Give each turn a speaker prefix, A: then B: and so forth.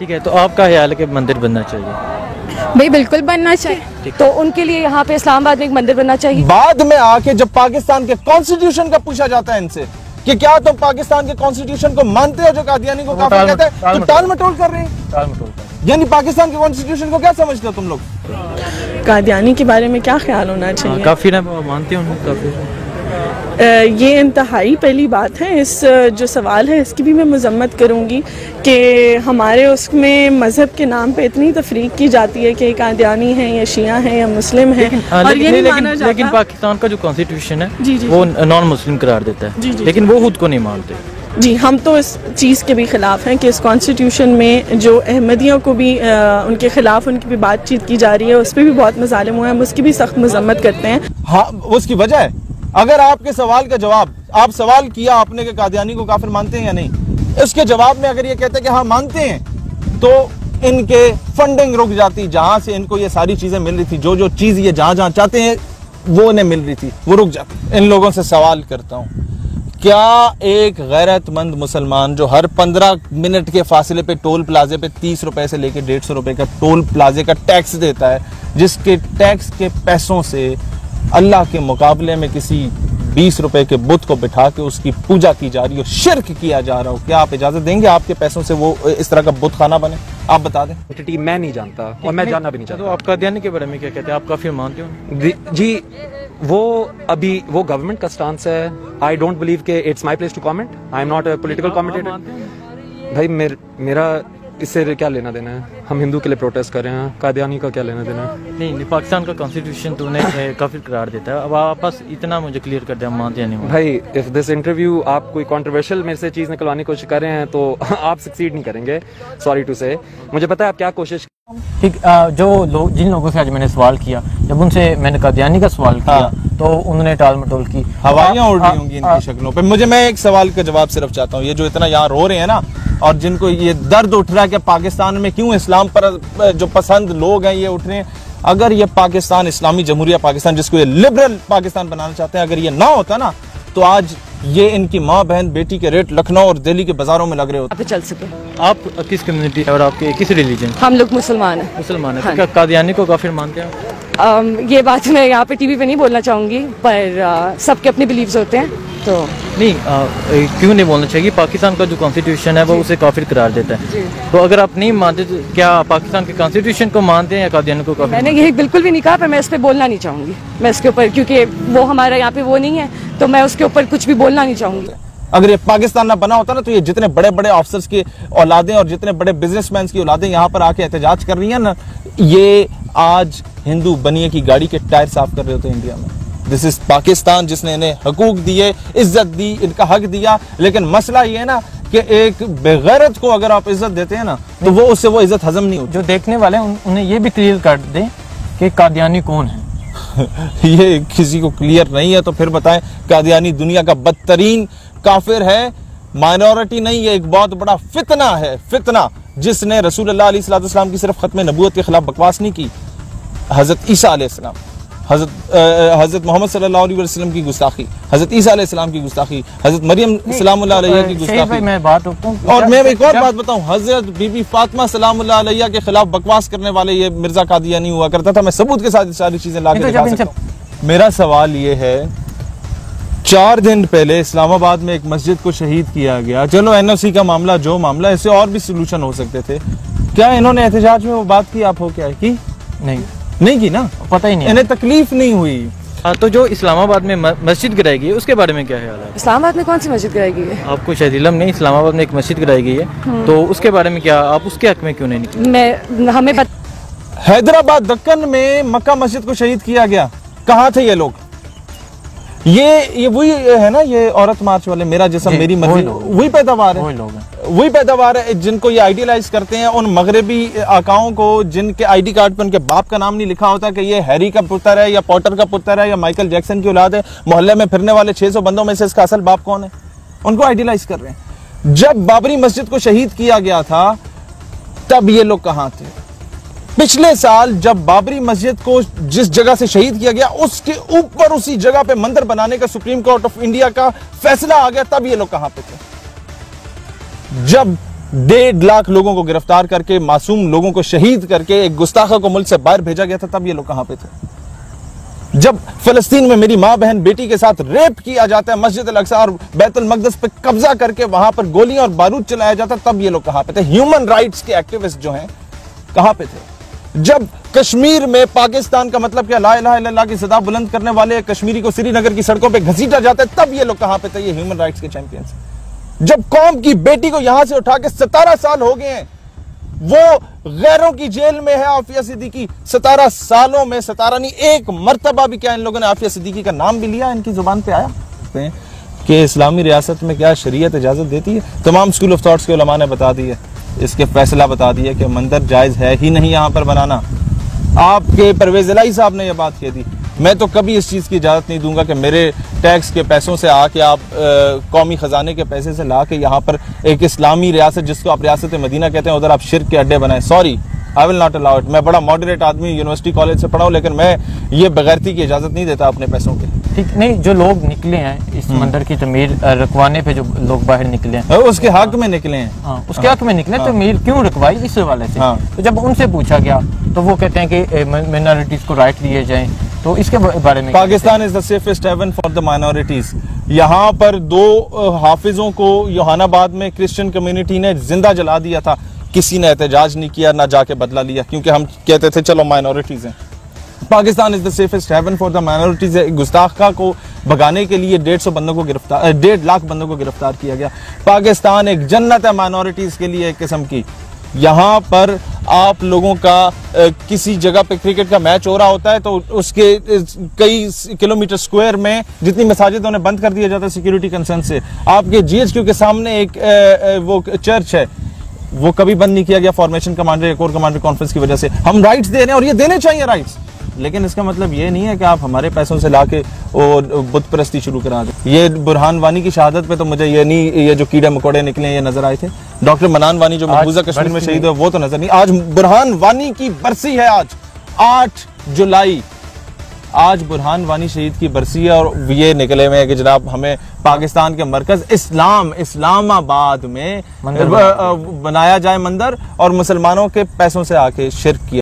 A: ठीक है, तो आपका ख्याल है कि मंदिर बनना चाहिए?
B: भाई बिल्कुल बनना चाहिए। तो उनके लिए यहाँ पे इस्लामाबाद में एक मंदिर बनना चाहिए।
C: बाद में आके जब पाकिस्तान के कॉन्स्टिट्यूशन का पूछा जाता है इनसे कि क्या तुम पाकिस्तान के कॉन्स्टिट्यूशन को मानते हो जो कादियानी को काफिर कहता है, तो टाल मटोल कर रहे हैं। यानी पाकिस्तान के कॉन्स्टिट्यूशन को क्या समझते हो तुम लोग?
D: कादियानी के बारे में क्या ख्याल होना चाहिए?
A: काफिर है, मानते हो काफिर?
D: ये इंतहाई पहली बात है। इस जो सवाल है इसकी भी मैं मजम्मत करूँगी कि हमारे उसमें मज़हब के नाम पे इतनी तफरीक की जाती है कि कादियानी हैं या शिया हैं या मुस्लिम हैं, और ये नहीं माना जाता।
A: लेकिन पाकिस्तान का जो कॉन्स्टिट्यूशन है
D: जी जी
A: वो नॉन मुस्लिम करार देता है।
D: जी जी,
A: लेकिन वो खुद को नहीं मानते।
D: जी, हम तो इस चीज़ के भी ख़िलाफ़ हैं कि इस कॉन्स्टिट्यूशन में जो अहमदियों को भी उनके ख़िलाफ़ उनकी भी बातचीत की जा रही है, उस पर भी बहुत मज़ालिम हुए हैं, हम उसकी भी सख्त मजम्मत करते हैं।
C: हाँ, उसकी वजह है, अगर आपके सवाल का जवाब, आप सवाल किया आपने कि कादियानी को काफिर मानते हैं या नहीं, उसके जवाब में अगर ये कहते हैं कि हाँ मानते हैं, तो इनके फंडिंग रुक जाती। जहां से इनको ये सारी चीजें मिल रही थी, जो जो चीज ये जहां जहां चाहते हैं वो इन्हें मिल रही थी, वो रुक जाती। इन लोगों से सवाल करता हूं, क्या एक गैरतमंद मुसलमान जो हर 15 मिनट के फासले पे टोल प्लाजे पे 30 रुपए से लेकर 150 रुपए का टोल प्लाजे का टैक्स देता है, जिसके टैक्स के पैसों से अल्लाह के मुकाबले में किसी 20 रुपए के बुत को बिठा के उसकी पूजा की जा रही हो, शिर्क किया जा रहा हो, क्या आप इजाजत देंगे आपके पैसों से वो इस तरह का बुत खाना बने? आप बता दें।
E: मैं नहीं जानता और मैं जानना भी नहीं चाहता।
A: तो आप कादियानी के बारे में क्या कहते हैं? आप काफिर मानते हो?
E: जी, वो गवर्नमेंट का स्टांस है। आई डोंट बिलीव के it's my place to comment. I am not a political commentator. भाई मेरा इससे क्या लेना देना है? हम हिंदू के लिए प्रोटेस्ट कर रहे हैं, कादियानी का क्या लेना देना है?
A: नहीं, पाकिस्तान का कॉन्स्टिट्यूशन तो उन्हें काफिर करार देता है। अब आप बस इतना मुझे क्लियर कर दें, हम मानते हैं नहीं।
E: भाई इफ दिस इंटरव्यू आप कोई कंट्रोवर्शियल मेरे से चीज निकलवाने की कोशिश कर रहे हैं तो आप सक्सीड नहीं करेंगे, सॉरी टू से। मुझे पता है आप क्या कोशिश।
A: ठीक, जो लोग, जिन लोगों से आज मैंने सवाल किया, जब उनसे मैंने कादियानी का सवाल किया तो उन्होंने टाल मटोल की,
C: हवाइयां उड़ रही होंगी इनकी शक्लों पे। मुझे, मैं एक सवाल का जवाब सिर्फ चाहता हूँ, ये जो इतना यहाँ रो रहे हैं ना, और जिनको ये दर्द उठ रहा है कि पाकिस्तान में क्यों इस्लाम पर जो पसंद लोग हैं ये उठ रहे हैं, अगर ये पाकिस्तान, इस्लामी जमहूरिया पाकिस्तान, जिसको ये लिबरल पाकिस्तान बनाना चाहते हैं, अगर ये ना होता ना, तो आज ये इनकी माँ बहन बेटी के रेट लखनऊ और दिल्ली के बाजारों में लग रहे होते।
B: चल सके।
A: आप किस कम्युनिटी और आपके किस रिलीजन?
B: हम लोग मुसलमान हैं।
A: मुसलमान है। क्या कादियानी को काफिर मानते हैं?
B: ये बात मैं यहाँ पे टीवी पे नहीं बोलना चाहूँगी, पर सबके अपने बिलीव्स होते हैं, तो
A: नहीं, क्यों नहीं बोलना चाहिए? पाकिस्तान का जो कॉन्स्टिट्यूशन है वो उसे काफिर करार देता है। तो अगर आप नहीं मानते तो क्या पाकिस्तान के कॉन्स्टिट्यूशन को मानते हैं या कादियानी को काफिर?
B: मैंने यही बिल्कुल भी नहीं कहा, पर मैं इस पे बोलना नहीं चाहूँगी। मैं इसके ऊपर, क्योंकि वो हमारा यहाँ पे वो नहीं है, तो मैं उसके ऊपर कुछ भी बोलना नहीं चाहूँगी।
C: अगर ये पाकिस्तान ना बना होता ना, तो ये जितने बड़े बड़े ऑफिसर्स की औलादें और जितने बड़े बिजनेसमैन की औलादें यहाँ पर आके एहतजाज कर रही हैं ना, ये आज हिंदू बनिए की गाड़ी के टायर साफ कर रहे होते हैं इंडिया में। दिस इज पाकिस्तान, जिसने इन्हें हकूक दिए, इज्जत दी, इनका हक दिया। लेकिन मसला ये है ना कि एक बेगैरत को अगर आप इज्जत देते हैं ना, तो वो उससे वो इज्जत हजम नहीं होती।
A: जो देखने वाले हैं उन्हें ये भी क्लियर कर दें कि कादियानी कौन है।
C: ये किसी को क्लियर नहीं है तो फिर बताएं। कादियानी दुनिया का बदतरीन काफिर है, माइनॉरिटी नहीं, ये एक बहुत बड़ा फितना है, फितना, जिसने रसूलुल्लाह अलैहिस्सलाम की सिर्फ खत्म नबूवत के खिलाफ बकवास नहीं की, हजरत ईसा अलैहिस्सलाम, हजरत मोहम्मद सल्लल्लाहु अलैहि वसल्लम की गुस्ताखी, हजरत ईसा अलैहिस्सलाम की गुस्ताखी, हजरत मरियम सलामुल्लाह अलैहा की गुस्ताखी।
A: मैं बात रखूं,
C: और मैं एक और बात बताऊं, हजरत बीबी फातिमा सलामुल्लाह अलैहा के खिलाफ बकवास करने वाले ये मिर्जा कादियानी हुआ करता था। मैं सबूत के साथ सारी चीजें लाके दिखा सकता हूं। मेरा सवाल ये है, 4 दिन पहले इस्लामाबाद में एक मस्जिद को शहीद किया गया। चलो एनओसी का मामला जो मामला, इससे और भी सोल्यूशन हो सकते थे। क्या इन्होंने एहतजाज में वो बात की? आप हो क्या है की? नहीं की ना,
A: पता ही नहीं,
C: इन्हें तकलीफ नहीं हुई।
A: तो जो इस्लामाबाद में मस्जिद गिराई गई है उसके बारे में क्या ख्याल है?
B: इस्लामाबाद में कौन सी मस्जिद गिराई गई है?
A: आपको शायद इल्म नहीं, इस्लामाबाद में एक मस्जिद गिराई गई है, तो उसके बारे में क्या, आप उसके हक में क्यों नहीं निकले?
B: हमें
C: हैदराबाद दक्कन में मक्का मस्जिद को शहीद किया गया, कहाँ थे ये लोग? ये वही है ना, ये औरत मार्च वाले, मेरा जिस्म मेरी मर्जी, वही पैदावार है, वही पैदावार है जिनको ये आइडियलाइज करते हैं, उन मगरबी आकाओं को जिनके आईडी कार्ड पर उनके बाप का नाम नहीं लिखा होता कि ये हैरी का पुत्र है या पॉटर का पुत्र है या माइकल जैक्सन की औलाद है। मोहल्ले में फिरने वाले 600 बंदों में से इसका असल बाप कौन है? उनको आइडियलाइज कर रहे हैं। जब बाबरी मस्जिद को शहीद किया गया था तब ये लोग कहां थे? पिछले साल जब बाबरी मस्जिद को जिस जगह से शहीद किया गया उसके ऊपर उसी जगह पे मंदिर बनाने का सुप्रीम कोर्ट ऑफ इंडिया का फैसला आ गया, तब ये लोग कहां पे थे? जब 1.5 लाख लोगों को गिरफ्तार करके, मासूम लोगों को शहीद करके एक गुस्ताखा को मुल्क से बाहर भेजा गया था, तब ये लोग कहां पे थे? जब फिलिस्तीन में मेरी मां बहन बेटी के साथ रेप किया जाता है, मस्जिद अल अक्सा और बैतुल मकदस पे कब्जा करके वहां पर गोलियां और बारूद चलाया जाता, तब ये लोग कहां पे थे? ह्यूमन राइट्स के एक्टिविस्ट जो हैं कहां पे थे? जब कश्मीर में पाकिस्तान का मतलब क्या, ला इलाहा इल्लल्लाह की सदा बुलंद करने वाले कश्मीरी को श्रीनगर की सड़कों पे घसीटा जाता है, तब ये लोग कहां पे थे? ये ह्यूमन राइट्स के चैंपियंस। जब कौम की बेटी को यहां से उठा के 17 साल हो गए हैं, वो गैरों की जेल में है आफिया सिद्दीकी, 17 सालों में 17 नहीं, एक मर्तबा भी क्या इन लोगों ने आफिया सिद्दीकी का नाम भी लिया? इनकी जुबान पे आया कि इस्लामी रियासत में क्या शरीयत इजाजत देती है? तमाम स्कूल ऑफ थॉट्स के उलमा ने बता दी है, इसके फैसला बता दिया कि मंदिर जायज है ही नहीं यहां पर बनाना। आपके परवेज इलाही साहब ने यह बात कह दी। मैं तो कभी इस चीज की इजाजत नहीं दूंगा कि मेरे टैक्स के पैसों से आके आप कौमी खजाने के पैसे से ला के यहाँ पर एक इस्लामी रियासत, जिसको आप रियासत मदीना कहते हैं, उधर आप शिर्क के अड्डे बनाए। Sorry, I will not allow it. मैं बड़ा मॉडरेट आदमी, यूनिवर्सिटी कॉलेज से पढ़ा हूं, लेकिन मैं ये बगैरती की इजाजत नहीं देता अपने पैसों के।
A: ठीक नहीं, जो लोग निकले हैं इस मंदिर की तमीर रखवाने पे, जो लोग बाहर निकले हैं,
C: उसके हक में निकले हैं।
A: हाँ, उसके हक में निकले, तमीर क्यों रखवाई इस हवाले से। तो जब उनसे पूछा गया तो वो कहते हैं कि माइनॉरिटीज को राइट दिए जाएं, तो इसके बारे में
C: Pakistan is the safest haven for the minorities. यहाँ पर 2 हाफिजों को योहानाबाद में क्रिश्चियन कम्युनिटी ने जिंदा जला दिया था, किसी ने एहतजाज नहीं किया, ना जाके बदला लिया, क्योंकि हम कहते थे चलो माइनॉरिटीज हैं। Pakistan is the safest haven for the minorities. गुस्ताखा को भगाने के लिए 1.5 लाख बंदों को गिरफ्तार किया गया। पाकिस्तान एक जन्नत है माइनॉरिटीज के लिए एक किस्म की। यहाँ पर आप लोगों का किसी जगह पे क्रिकेट का मैच हो रहा होता है तो उसके कई किलोमीटर स्क्वायर में जितनी मसाजिद उन्हें बंद कर दिया जाता है सिक्योरिटी कंसर्न से। आपके GHQ के सामने एक वो चर्च है, वो कभी बंद नहीं किया गया फॉर्मेशन कमांडर या कोर कमांडर कॉन्फ्रेंस की वजह से। हम राइट्स दे रहे हैं और ये देने चाहिए राइट्स, लेकिन इसका मतलब ये नहीं है कि आप हमारे पैसों से लाके और बुत परस्ती शुरू करा दें। ये बुरहान वानी की शहादत पे तो मुझे ये जो कीड़े मकोड़े निकले ये नजर आए थे। डॉक्टर मनान वानी जो मकबूजा कश्मीर में शहीद हुए वो तो नजर नहीं। आज बुरहान वानी की बरसी है, आज 8 जुलाई, आज बुरहान वानी शहीद की बरसी है और ये निकले हुए हैं कि जनाब हमें पाकिस्तान के मरकज इस्लामाबाद में बनाया जाए मंदिर और मुसलमानों के पैसों से आके शिर्क किया।